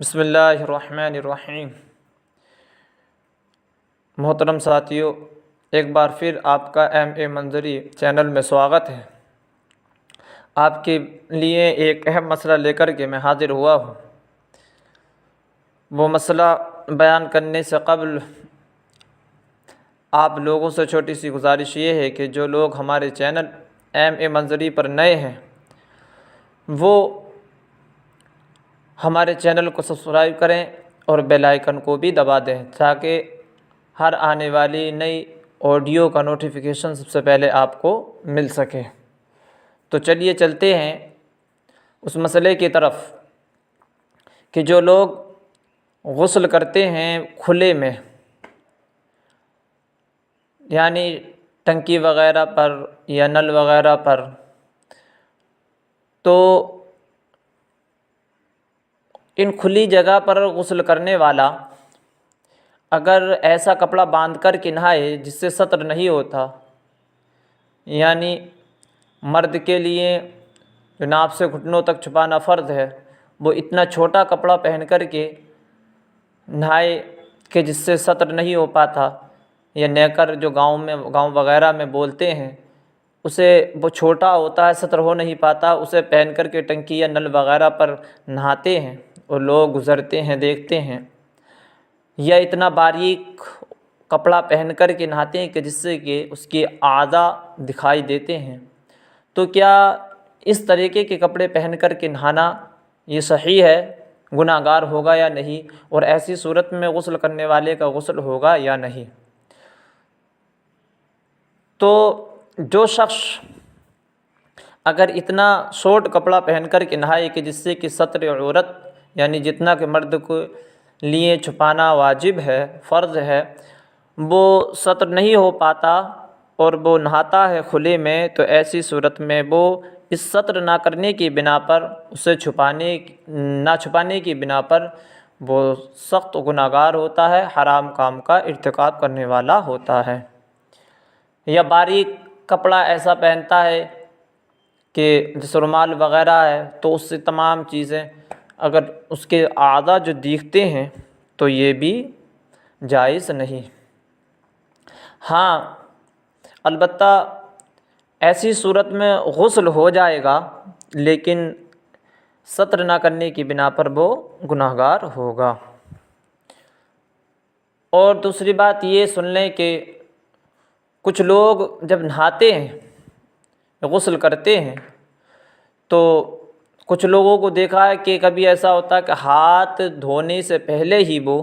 بسم اللہ الرحمن الرحیم۔ محترم ساتھیو، ایک بار پھر آپ کا منظری چینل میں سواگت ہے۔ آپ کے لیے ایک اہم مسئلہ لے کر کے میں حاضر ہوا ہوں۔ وہ مسئلہ بیان کرنے سے قبل آپ لوگوں سے چھوٹی سی گزارش یہ ہے کہ جو لوگ ہمارے چینل منظری پر نئے ہیں وہ ہمارے چینل کو سبسکرائب کریں اور بیل آئیکن کو بھی دبا دیں تاکہ ہر آنے والی نئی آڈیو کا نوٹیفیکیشن سب سے پہلے آپ کو مل سکے۔ تو چلیے چلتے ہیں اس مسئلے کی طرف کہ جو لوگ غسل کرتے ہیں کھلے میں، یعنی ٹنکی وغیرہ پر یا نل وغیرہ پر، تو ان کھلی جگہ پر غسل کرنے والا اگر ایسا کپڑا باندھ کر کے نہائے جس سے سطر نہیں ہوتا، یعنی مرد کے لیے جو ناف سے گھٹنوں تک چھپانا فرض ہے، وہ اتنا چھوٹا کپڑا پہن کر کے نہائے کہ جس سے سطر نہیں ہو پاتا، یا نیکر جو گاؤں وغیرہ میں بولتے ہیں، اسے وہ چھوٹا ہوتا ہے، سطر ہو نہیں پاتا، اسے پہن کر کے ٹنکی یا نل وغیرہ پر نہاتے ہیں اور لوگ گزرتے ہیں دیکھتے ہیں، یا اتنا باریک کپڑا پہن کر کے نہاتے ہیں کہ جس سے کہ اس کے اعضاء دکھائی دیتے ہیں۔ تو کیا اس طریقے کے کپڑے پہن کر کے نہانا یہ صحیح ہے؟ گناہ گار ہوگا یا نہیں؟ اور ایسی صورت میں غسل کرنے والے کا غسل ہوگا یا نہیں؟ تو جو شخص اگر اتنا شارٹ کپڑا پہن کر کے نہائے کہ جس سے کہ سطر عورت، یعنی جتنا کہ مرد کو لیے چھپانا واجب ہے، فرض ہے، وہ سطر نہیں ہو پاتا اور وہ نہاتا ہے کھلے میں، تو ایسی صورت میں وہ اس سطر نہ کرنے کی بنا پر، اسے نہ چھپانے کی بنا پر وہ سخت گناہ گار ہوتا ہے، حرام کام کا ارتکاب کرنے والا ہوتا ہے۔ یا باریک کپڑا ایسا پہنتا ہے کہ جیسے رومال وغیرہ ہے، تو اس سے تمام چیزیں اگر اس کے اعضاء جو دیکھتے ہیں تو یہ بھی جائز نہیں۔ ہاں، البتہ ایسی صورت میں غسل ہو جائے گا لیکن سطر نہ کرنے کی بنا پر وہ گناہ گار ہوگا۔ اور دوسری بات یہ سن لیں کہ کچھ لوگ جب نہاتے ہیں، غسل کرتے ہیں، تو کچھ لوگوں کو دیکھا ہے کہ کبھی ایسا ہوتا ہے کہ ہاتھ دھونے سے پہلے ہی وہ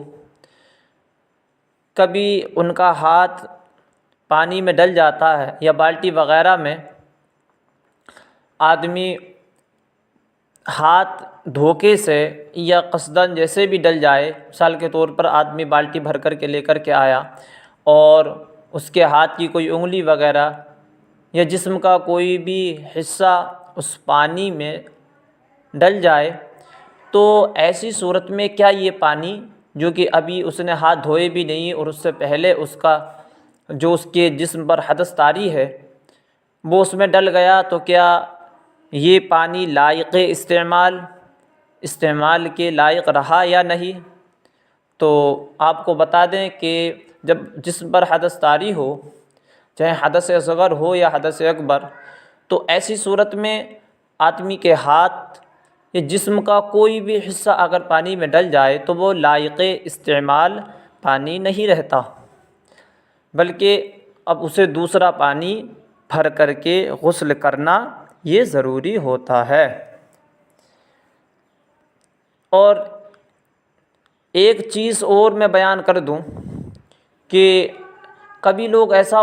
کبھی ان کا ہاتھ پانی میں ڈل جاتا ہے، یا بالٹی وغیرہ میں آدمی ہاتھ دھوکے سے یا قصداً جیسے بھی ڈل جائے، مثال کے طور پر آدمی بالٹی بھر کر کے لے کر کے آیا اور اس کے ہاتھ کی کوئی انگلی وغیرہ یا جسم کا کوئی بھی حصہ اس پانی میں ڈل جائے، تو ایسی صورت میں کیا یہ پانی جو کہ ابھی اس نے ہاتھ دھوئے بھی نہیں اور اس سے پہلے اس کا جو اس کے جسم پر حدث طاری ہے وہ اس میں ڈل گیا، تو کیا یہ پانی لائق استعمال کے لائق رہا یا نہیں؟ تو آپ کو بتا دیں کہ جب جسم پر حدث طاری ہو، چاہے حدث اصغر ہو یا حدث اکبر، تو ایسی صورت میں آدمی کے ہاتھ یا جسم کا کوئی بھی حصہ اگر پانی میں ڈل جائے تو وہ لائق استعمال پانی نہیں رہتا، بلکہ اب اسے دوسرا پانی بھر کر کے غسل کرنا یہ ضروری ہوتا ہے۔ اور ایک چیز اور میں بیان کر دوں کہ کبھی لوگ ایسا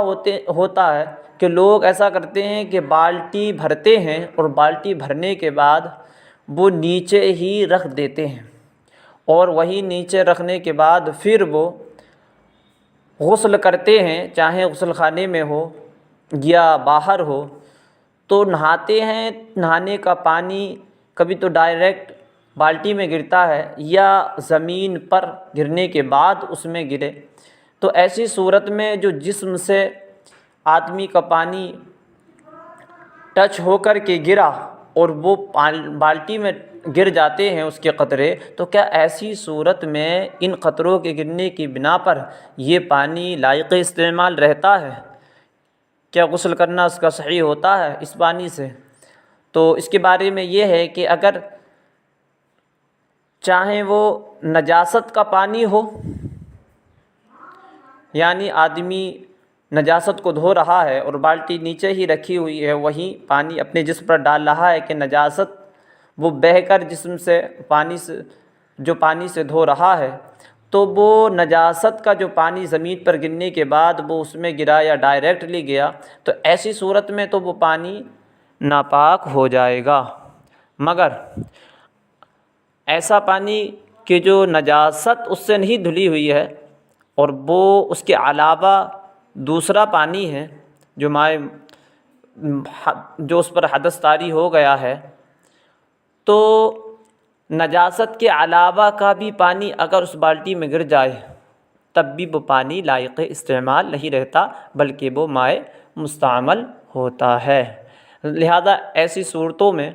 ہوتا ہے کہ لوگ ایسا کرتے ہیں کہ بالٹی بھرتے ہیں اور بالٹی بھرنے کے بعد وہ نیچے ہی رکھ دیتے ہیں، اور وہی نیچے رکھنے کے بعد پھر وہ غسل کرتے ہیں، چاہے غسل خانے میں ہو یا باہر ہو، تو نہاتے ہیں، نہانے کا پانی کبھی تو ڈائریکٹ بالٹی میں گرتا ہے یا زمین پر گرنے کے بعد اس میں گرے، تو ایسی صورت میں جو جسم سے آدمی کا پانی ٹچ ہو کر کے گرا اور وہ بالٹی میں گر جاتے ہیں اس کے قطرے، تو کیا ایسی صورت میں ان قطروں کے گرنے کی بنا پر یہ پانی لائق استعمال رہتا ہے؟ کیا غسل کرنا اس کا صحیح ہوتا ہے اس پانی سے؟ تو اس کے بارے میں یہ ہے کہ اگر چاہیں وہ نجاست کا پانی ہو، یعنی آدمی نجاست کو دھو رہا ہے اور بالٹی نیچے ہی رکھی ہوئی ہے، وہیں پانی اپنے جسم پر ڈال رہا ہے کہ نجاست وہ بہہ کر جسم سے پانی سے دھو رہا ہے، تو وہ نجاست کا جو پانی زمین پر گرنے کے بعد وہ اس میں گرا یا ڈائریکٹلی گیا، تو ایسی صورت میں تو وہ پانی ناپاک ہو جائے گا۔ مگر ایسا پانی کہ جو نجاست اس سے نہیں دھلی ہوئی ہے اور وہ اس کے علاوہ دوسرا پانی ہے جو اس پر حدث طاری ہو گیا ہے، تو نجاست کے علاوہ کا بھی پانی اگر اس بالٹی میں گر جائے تب بھی وہ پانی لائق استعمال نہیں رہتا، بلکہ وہ مائع مستعمل ہوتا ہے۔ لہذا ایسی صورتوں میں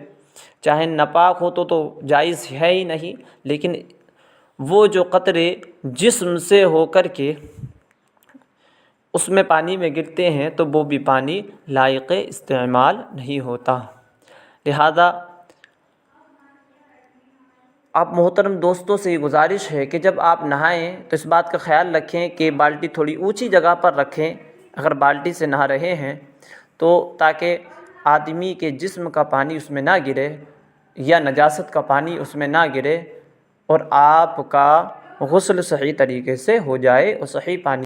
چاہے ناپاک ہو تو جائز ہے ہی نہیں، لیکن وہ جو قطرے جسم سے ہو کر کے اس میں پانی میں گرتے ہیں تو وہ بھی پانی لائق استعمال نہیں ہوتا۔ لہذا آپ محترم دوستوں سے یہ گزارش ہے کہ جب آپ نہائیں تو اس بات کا خیال رکھیں کہ بالٹی تھوڑی اونچی جگہ پر رکھیں اگر بالٹی سے نہا رہے ہیں تو، تاکہ آدمی کے جسم کا پانی اس میں نہ گرے یا نجاست کا پانی اس میں نہ گرے اور آپ کا غسل صحیح طریقے سے ہو جائے اور صحیح پانی